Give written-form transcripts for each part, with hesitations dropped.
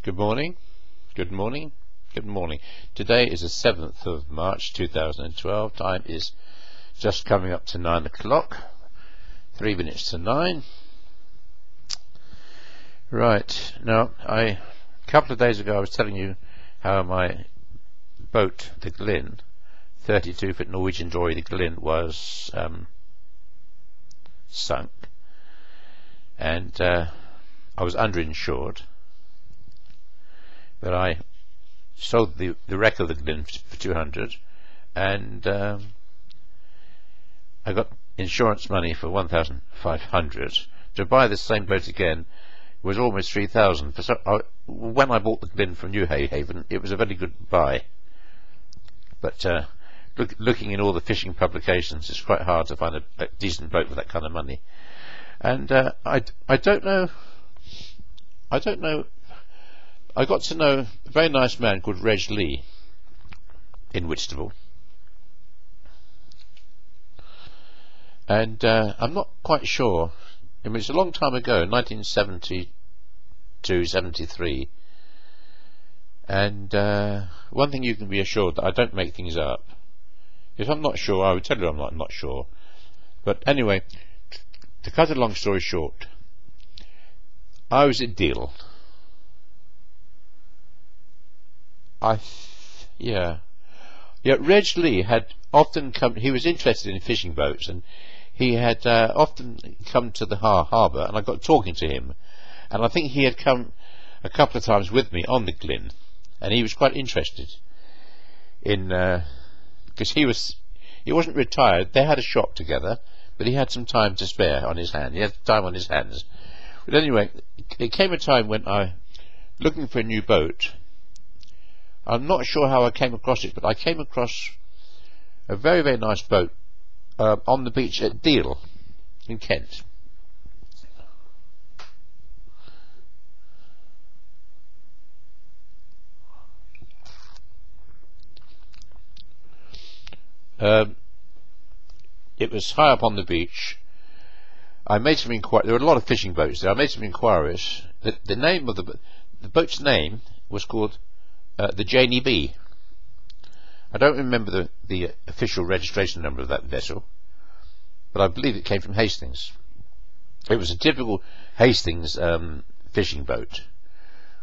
Good morning, good morning, good morning. Today is the 7th of March 2012. Time is just coming up to 9 o'clock, 3 minutes to 9. Right, now a couple of days ago I was telling you how my boat, the Glyn, 32-foot Norwegian dory, the Glyn, was sunk, and I was underinsured. But I sold the wreck of the Glyn for 200, and I got insurance money for 1,500. To buy the same boat again was almost 3,000. When I bought the Glyn from New Haven, it was a very good buy. But looking in all the fishing publications, it's quite hard to find a decent boat with that kind of money. And I don't know. I got to know a very nice man called Reg Lee in Whitstable, and I'm not quite sure. I mean, it's a long time ago, 1972, 73, and one thing you can be assured, that I don't make things up. If I'm not sure, I would tell you I'm not sure. But anyway, to cut a long story short, I was at Deal. Reg Lee had often come. He was interested in fishing boats, and he had often come to the harbour, and I got talking to him, and I think he had come a couple of times with me on the Glyn, and he was quite interested in because he wasn't retired. They had a shop together, but he had some time to spare on his hand. He had time on his hands. But anyway, it came a time when I, looking for a new boat. I'm not sure how I came across it, but I came across a very, very nice boat on the beach at Deal in Kent. It was high up on the beach. I made some inquiries. There were a lot of fishing boats there. I made some inquiries. The name of the boat's name was called the Janie B. I don't remember the official registration number of that vessel, but I believe it came from Hastings. It was a typical Hastings fishing boat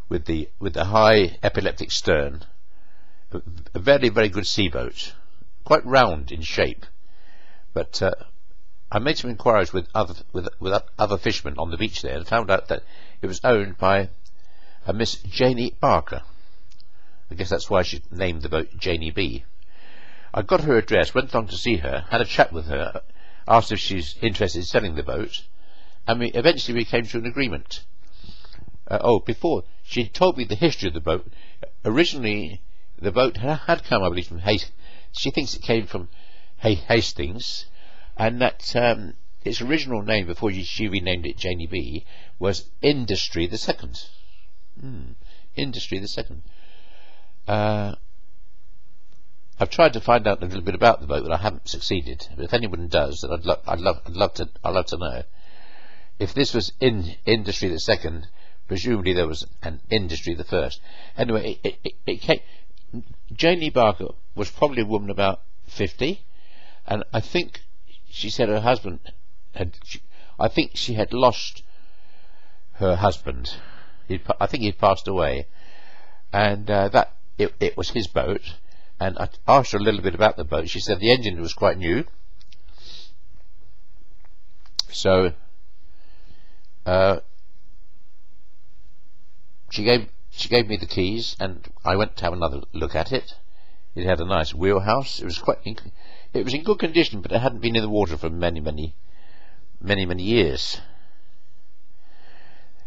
with the high epileptic stern, a very, very good sea boat, quite round in shape. But I made some inquiries with other fishermen on the beach there, and found out that it was owned by a Miss Janie Barker. I guess that's why she named the boat Janie B. I got her address, went along to see her, had a chat with her, asked if she's interested in selling the boat, and eventually we came to an agreement. Before, she told me the history of the boat. Originally, the boat had come, I believe, from she thinks it came from Hastings, and that its original name, before she renamed it Janie B, was Industry the Second. Industry the Second. I've tried to find out a little bit about the boat, but I haven't succeeded. But if anyone does, then I'd love to know. If this was Industry the Second, presumably there was an Industry the First. Anyway, it came. Janie Barker was probably a woman about 50, and I think she said her husband I think she had lost her husband. I think he'd passed away, and that. It was his boat, and I asked her a little bit about the boat. She said the engine was quite new, so she gave me the keys, and I went to have another look at it. It had a nice wheelhouse. It was it was in good condition, but it hadn't been in the water for many years.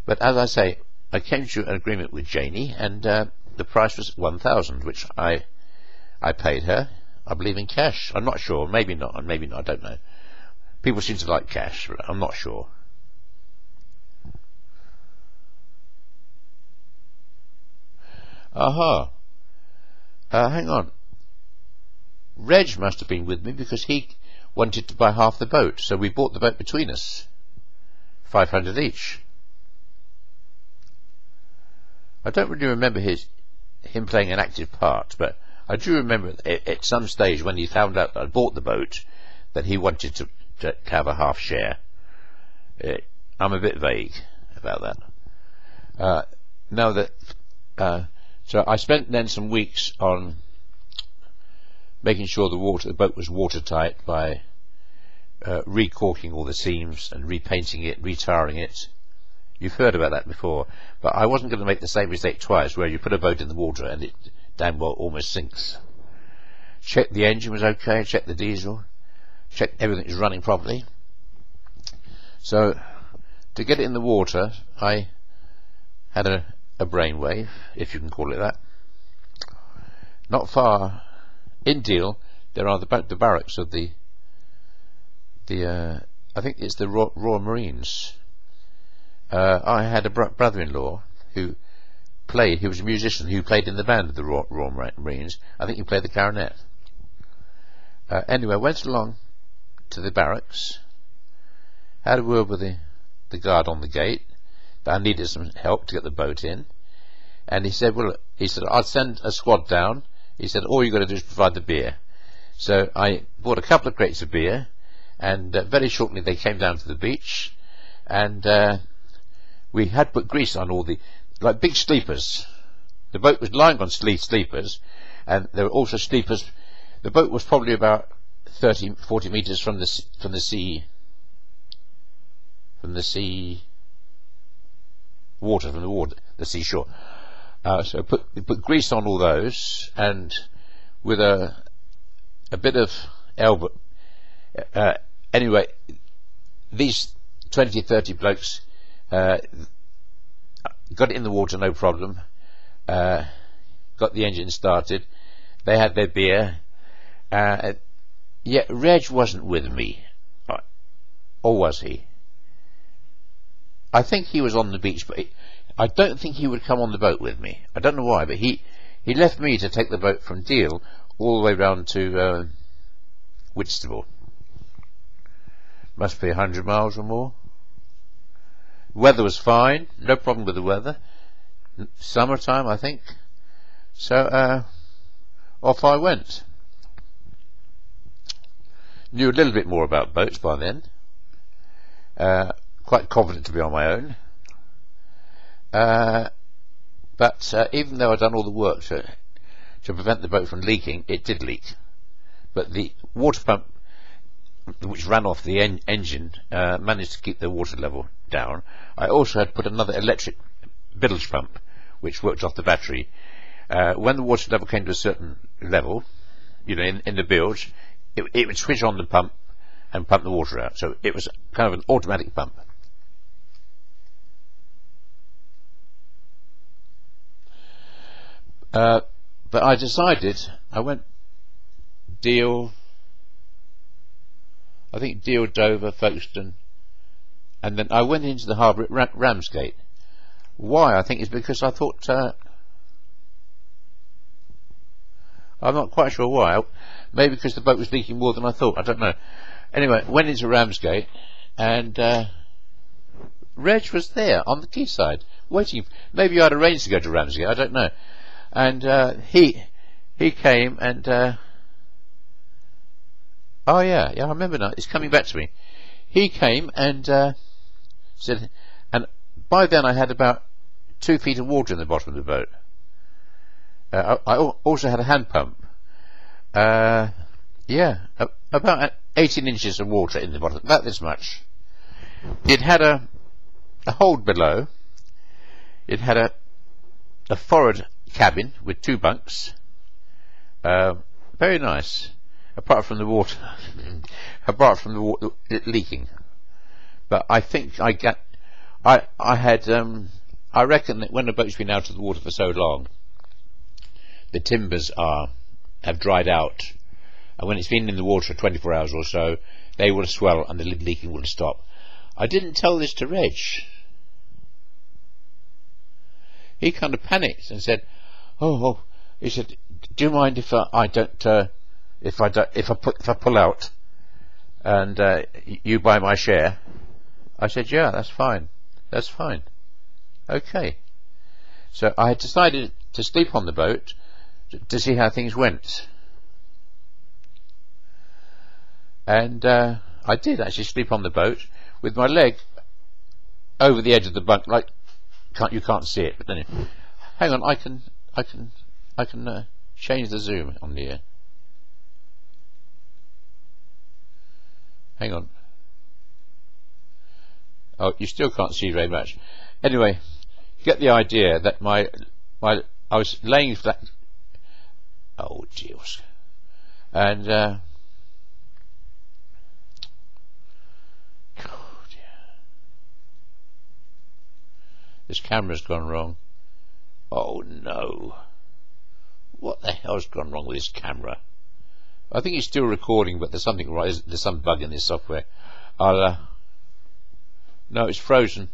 But as I say, I came to an agreement with Janie, and the price was 1,000, which I paid her, I believe, in cash. I'm not sure, maybe not, I don't know. People seem to like cash, but I'm not sure. Hang on. Reg must have been with me, because he wanted to buy half the boat, so we bought the boat between us, 500 each. I don't really remember him playing an active part, but I do remember at some stage when he found out that I bought the boat that he wanted to have a half share. I'm a bit vague about that. Now that so I spent then some weeks on making sure the boat was watertight by recorking all the seams and repainting it, retiring it. You've heard about that before, but I wasn't going to make the same mistake twice, where you put a boat in the water and it damn well almost sinks. Check the engine was okay, check the diesel, check everything is running properly. So to get it in the water, I had a brainwave, if you can call it that. Not far in Deal, there are the barracks of the I think it's the Royal Marines. I had a brother-in-law who was a musician who played in the band of the Royal Marines. I think he played the clarinet. Anyway, I went along to the barracks, had a word with the guard on the gate that I needed some help to get the boat in, and he said, well, I'll send a squad down. He said, all you got to do is provide the beer. So I bought a couple of crates of beer, and very shortly they came down to the beach, and we had put grease on all the, like, big sleepers. The boat was lying on sleepers, and there were also sleepers. The boat was probably about 30-40 meters from the sea seashore. So put grease on all those, and with a bit of elbow. Anyway, these 20-30 blokes got it in the water, no problem. Got the engine started. They had their beer. Yeah, Reg wasn't with me, or was he? I think he was on the beach, but I don't think he would come on the boat with me. I don't know why, but he left me to take the boat from Deal all the way round to Whitstable. Must be 100 miles or more. Weather was fine, no problem with the weather. Summertime, I think. So off I went. Knew a little bit more about boats by then. Quite confident to be on my own. But even though I'd done all the work to prevent the boat from leaking, it did leak. But the water pump, which ran off the engine, managed to keep the water level down. I also had put another electric bilge pump, which worked off the battery. When the water level came to a certain level, you know, in the bilge, it would switch on the pump and pump the water out. So it was kind of an automatic pump. But I decided, I went Deal, I think Deal, Dover, Folkestone, and then I went into the harbour at Ramsgate. Why? I think it's because I thought, I'm not quite sure why. Maybe because the boat was leaking more than I thought, I don't know. Anyway, went into Ramsgate, and Reg was there on the quayside, waiting. Maybe I'd arranged to go to Ramsgate, I don't know. And he came and oh yeah, I remember now, it's coming back to me. He came and said, and by then I had about 2 feet of water in the bottom of the boat. I also had a hand pump. Yeah, about 18 inches of water in the bottom, about this much. It had a hold below. It had a forward cabin with 2 bunks. Very nice, apart from the water leaking. But I think I reckon that when a boat's been out of the water for so long, the timbers have dried out, and when it's been in the water for 24 hours or so, they will swell and the leaking will stop. I didn't tell this to Reg. He kind of panicked and said, "Oh," he said, "do you mind if I pull out and you buy my share?" I said, "Yeah, that's fine. That's fine. Okay." So I had decided to sleep on the boat to see how things went, and I did actually sleep on the boat with my leg over the edge of the bunk. Like, you can't see it, but anyway, hang on, I can change the zoom on the hang on. Oh, you still can't see very much. Anyway, get the idea that I was laying flat. Oh dear. And oh dear. This camera's gone wrong. Oh no. What the hell's gone wrong with this camera? I think it's still recording, but there's something right. There's some bug in this software. No, it's frozen.